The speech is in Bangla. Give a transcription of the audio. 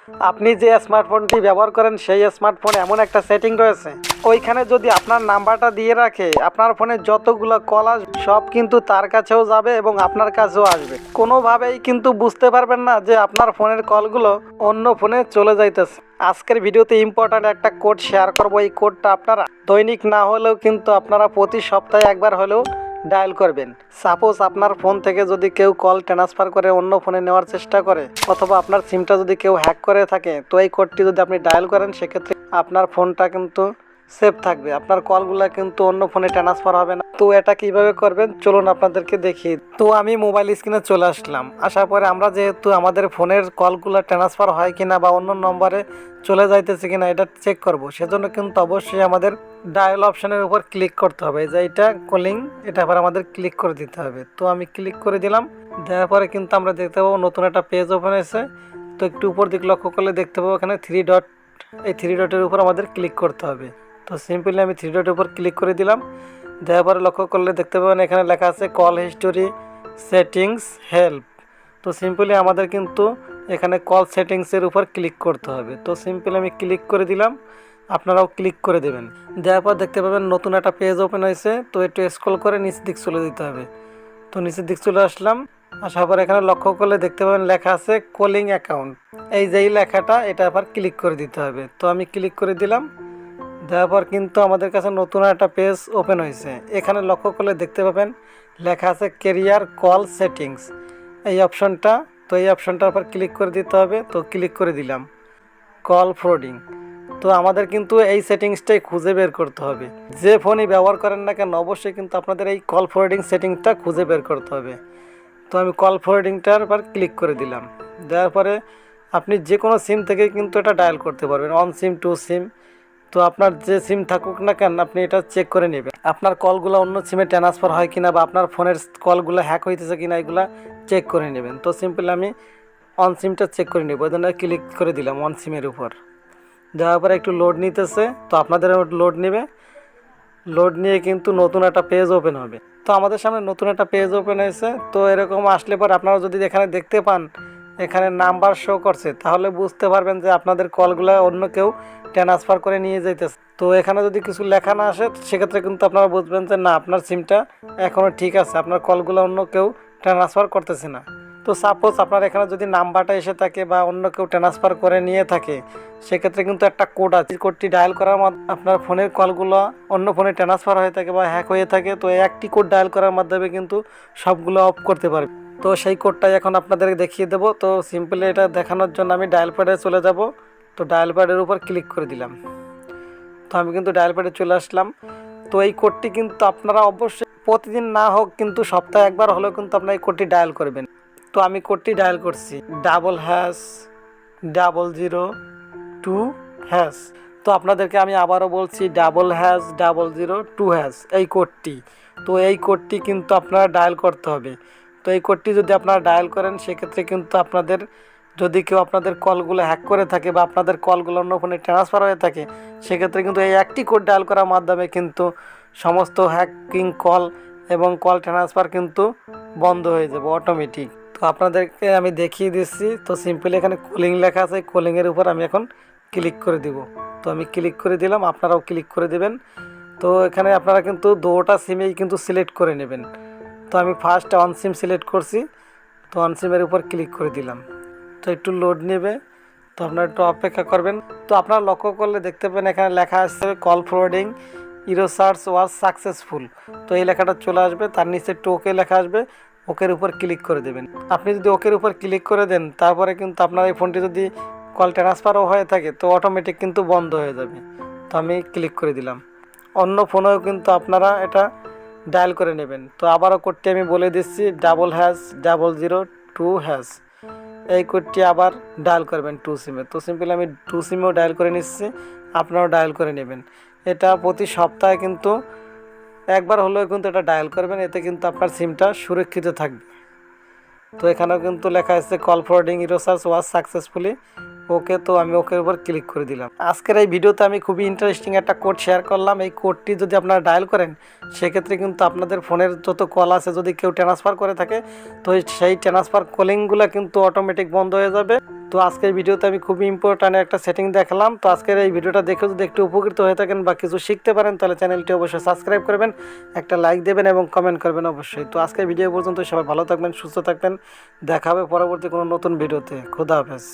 আপনি যে স্মার্টফোনটি ব্যবহার করেন সেই স্মার্টফোনে এমন একটা সেটিং রয়েছে, ওইখানে যদি আপনার নাম্বারটা দিয়ে রাখে, আপনার ফোনে যতগুলো কল আসবে সব কিন্তু তার কাছেও যাবে এবং আপনার কাছেও আসবে। কোনোভাবেই কিন্তু বুঝতে পারবেন না যে আপনার ফোনের কলগুলো অন্য ফোনে চলে যাইতেছে। আজকের ভিডিওতে ইম্পর্ট্যান্ট একটা কোড শেয়ার করবো। এই কোডটা আপনারা দৈনিক না হলেও কিন্তু আপনারা প্রতি সপ্তাহে একবার হলেও ডায়াল করবেন। সাপোজ আপনার ফোন থেকে যদি কেউ কল ট্রান্সফার করে অন্য ফোনে নেওয়ার চেষ্টা করে, অথবা আপনার সিমটা যদি কেউ হ্যাক করে থাকে, তো এই কোডটি যদি আপনি ডায়াল করেন সেক্ষেত্রে আপনার ফোনটা কিন্তু সেফ থাকবে, আপনার কলগুলো কিন্তু অন্য ফোনে ট্রান্সফার হবে না। তো এটা কিভাবে করবেন চলুন আপনাদেরকে দেখি। তো আমি মোবাইল স্ক্রিনে চলে আসলাম। আসার পরে আমরা যেহেতু আমাদের ফোনের কলগুলো ট্রান্সফার হয় কিনা বা অন্য নম্বরে চলে যাইতেছে কিনা এটা চেক করব, সেজন্য কিন্তু অবশ্যই আমাদের ডায়াল অপশনের উপর ক্লিক করতে হবে। যে এটা কলিং, এটা আবার আমাদের ক্লিক করে দিতে হবে। তো আমি ক্লিক করে দিলাম। দেওয়ার পরে কিন্তু আমরা দেখতে পাবো নতুন একটা পেজ ওপেন হয়েছে। তো একটু উপর দিক লক্ষ্য করলে দেখতে পাবো এখানে থ্রি ডট, এই থ্রি ডটের উপর আমাদের ক্লিক করতে হবে। তো সিম্পলি আমি থ্রি ডটের উপর ক্লিক করে দিলাম। দেওয়ার পরে লক্ষ্য করলে দেখতে পাবেন এখানে লেখা আছে কল হিস্টোরি, সেটিংস, হেল্প। তো সিম্পলি আমাদের কিন্তু এখানে কল সেটিংসের উপর ক্লিক করতে হবে। তো সিম্পলি আমি ক্লিক করে দিলাম, আপনারাও ক্লিক করে দেবেন। দেওয়ার পর দেখতে পাবেন নতুন একটা পেজ ওপেন হয়েছে। তো একটু স্ক্রল করে নিচের দিক চলে দিতে হবে। তো নিচের দিক চলে আসলাম। আসার পর এখানে লক্ষ্য করলে দেখতে পাবেন লেখা আছে কলিং অ্যাকাউন্ট। এই যেই লেখাটা, এটা আবার ক্লিক করে দিতে হবে। তো আমি ক্লিক করে দিলাম। দেওয়ার পর কিন্তু আমাদের কাছে নতুন একটা পেজ ওপেন হয়েছে। এখানে লক্ষ্য করলে দেখতে পাবেন লেখা আছে ক্যারিয়ার কল সেটিংস, এই অপশনটা। তো এই অপশনটার উপর ক্লিক করে দিতে হবে। তো ক্লিক করে দিলাম। কল ফরওয়ার্ডিং, তো আমাদের কিন্তু এই সেটিংসটাই খুঁজে বের করতে হবে। যে ফোনই ব্যবহার করেন না কেন অবশ্যই কিন্তু আপনাদের এই কল ফরওয়ার্ডিং সেটিংসটা খুঁজে বের করতে হবে। তো আমি কল ফরওয়ার্ডিংটার উপর ক্লিক করে দিলাম। দেওয়ার পরে আপনি যে কোনো সিম থেকে কিন্তু এটা ডায়াল করতে পারবেন, অন সিম, টু সিম। তো আপনার যে সিম থাকুক না কেন আপনি এটা চেক করে নেবেন, আপনার কলগুলো অন্য সিমে ট্রান্সফার হয় কিনা বা আপনার ফোনের কলগুলো হ্যাক হইতেছে কিনা এগুলো চেক করে নেবেন। তো সিম্পলি আমি অন সিমটা চেক করে নেব, ওই জন্য ক্লিক করে দিলাম অন সিমের উপর। দেওয়ার পরে একটু লোড নিতেছে, তো আপনাদের লোড নেবে। লোড নিয়ে কিন্তু নতুন একটা পেজ ওপেন হবে। তো আমাদের সামনে নতুন একটা পেজ ওপেন হয়েছে। তো এরকম আসলে পর আপনারা যদি এখানে দেখতে পান এখানে নাম্বার শো করছে, তাহলে বুঝতে পারবেন যে আপনাদের কলগুলো অন্য কেউ ট্রান্সফার করে নিয়ে যাইতেছে। তো এখানে যদি কিছু লেখা না আসে সেক্ষেত্রে কিন্তু আপনারা বুঝবেন যে না, আপনার সিমটা এখনও ঠিক আছে, আপনার কলগুলো অন্য কেউ ট্রান্সফার করতেছে না। তো সাপোজ আপনার এখানে যদি নাম্বারটা এসে থাকে বা অন্য কেউ ট্রান্সফার করে নিয়ে থাকে, সেক্ষেত্রে কিন্তু একটা কোড আছে। কোডটি ডায়াল করার মাধ্যমে আপনার ফোনের কলগুলো অন্য ফোনে ট্রান্সফার হয়ে থাকে বা হ্যাক হয়ে থাকে। তো এই একটি কোড ডায়াল করার মাধ্যমে কিন্তু সবগুলো অফ করতে পারবে। তো সেই কোডটাই এখন আপনাদের দেখিয়ে দেবো। তো সিম্পলি এটা দেখানোর জন্য আমি ডায়াল প্যাডে চলে যাব। তো ডায়াল প্যাডের উপর ক্লিক করে দিলাম। তো আমি কিন্তু ডায়াল প্যাডে চলে আসলাম। তো এই কোডটি কিন্তু আপনারা অবশ্যই প্রতিদিন না হোক কিন্তু সপ্তাহে একবার হলেও কিন্তু আপনারা এই কোডটি ডায়াল করবেন। তো আমি কোডটি ডায়াল করছি, #0022#। তো আপনাদেরকে আমি আবারও বলছি #0022#, এই কোডটি। তো এই কোডটি কিন্তু আপনারা ডায়াল করতে হবে। তো এই কোডটি যদি আপনারা ডায়াল করেন সেক্ষেত্রে কিন্তু আপনাদের যদি কেউ আপনাদের কলগুলো হ্যাক করে থাকে বা আপনাদের কলগুলো অন্য ফোনে ট্রান্সফার হয়ে থাকে, সেক্ষেত্রে কিন্তু এই একটি কোড ডায়াল করার মাধ্যমে কিন্তু সমস্ত হ্যাকিং কল এবং কল ট্রান্সফার কিন্তু বন্ধ হয়ে যাবে অটোমেটিক। তো আপনাদেরকে আমি দেখিয়ে দিচ্ছি। তো সিম্পলি এখানে কলিং লেখা আছে, কলিংয়ের উপর আমি এখন ক্লিক করে দিব। তো আমি ক্লিক করে দিলাম, আপনারাও ক্লিক করে দেবেন। তো এখানে আপনারা কিন্তু দুটো সিমেই কিন্তু সিলেক্ট করে নেবেন। তো আমি ফার্স্ট অন সিম সিলেক্ট করছি। তো অন সিমের উপর ক্লিক করে দিলাম। তো একটু লোড নেবে, তো আপনারা একটু অপেক্ষা করবেন। তো আপনারা লক্ষ্য করলে দেখতে পাবেন এখানে লেখা আসছে call forwarding error search was successful. তো এই লেখাটা চলে আসবে, তার নিচে একটু ওকে লেখা আসবে, ওকের উপর ক্লিক করে দেবেন। আপনি যদি ওকের উপর ক্লিক করে দেন তারপরে কিন্তু আপনার এই ফোনটি যদি কল ট্রান্সফারও হয়ে থাকে তো অটোমেটিক কিন্তু বন্ধ হয়ে যাবে। তো আমি ক্লিক করে দিলাম। অন্য ফোনেও কিন্তু আপনারা এটা ডায়াল করে নেবেন। তো আবারও কোডটি আমি বলে দিচ্ছি, #0022#। এই কোডটি আবার ডায়াল করবেন টু সিমে। তো সিম্পলি আমি টু সিমেও ডায়াল করে নিচ্ছি, আপনারাও ডায়াল করে নেবেন। এটা প্রতি সপ্তাহে কিন্তু একবার হলেও কিন্তু এটা ডায়াল করবেন, এতে কিন্তু আপনার সিমটা সুরক্ষিত থাকবে। তো এখানেও কিন্তু লেখা আছে কল ফরওয়ার্ডিং ইরো সার্চ ওয়াজ সাকসেসফুলি ওকে, তো আমি ওকের উপর ক্লিক করে দিলাম। আজকের এই ভিডিওতে আমি খুবই ইন্টারেস্টিং একটা কোড শেয়ার করলাম। এই কোডটি যদি আপনারা ডায়াল করেন সেক্ষেত্রে কিন্তু আপনাদের ফোনের যত কল আছে যদি কেউ ট্রান্সফার করে থাকে তো সেই ট্রান্সফার কলিংগুলো কিন্তু অটোমেটিক বন্ধ হয়ে যাবে। তো আজকের ভিডিওতে আমি খুবই ইম্পর্ট্যান্ট একটা সেটিং দেখালাম। তো আজকের এই ভিডিওটা দেখে যদি একটু উপকৃত হয়ে থাকেন বা কিছু শিখতে পারেন তাহলে চ্যানেলটি অবশ্যই সাবস্ক্রাইব করবেন, একটা লাইক দেবেন এবং কমেন্ট করবেন অবশ্যই। তো আজকের ভিডিও পর্যন্ত সবাই ভালো থাকবেন, সুস্থ থাকবেন। দেখা হবে পরবর্তী কোনো নতুন ভিডিওতে। খোদা হাফেজ।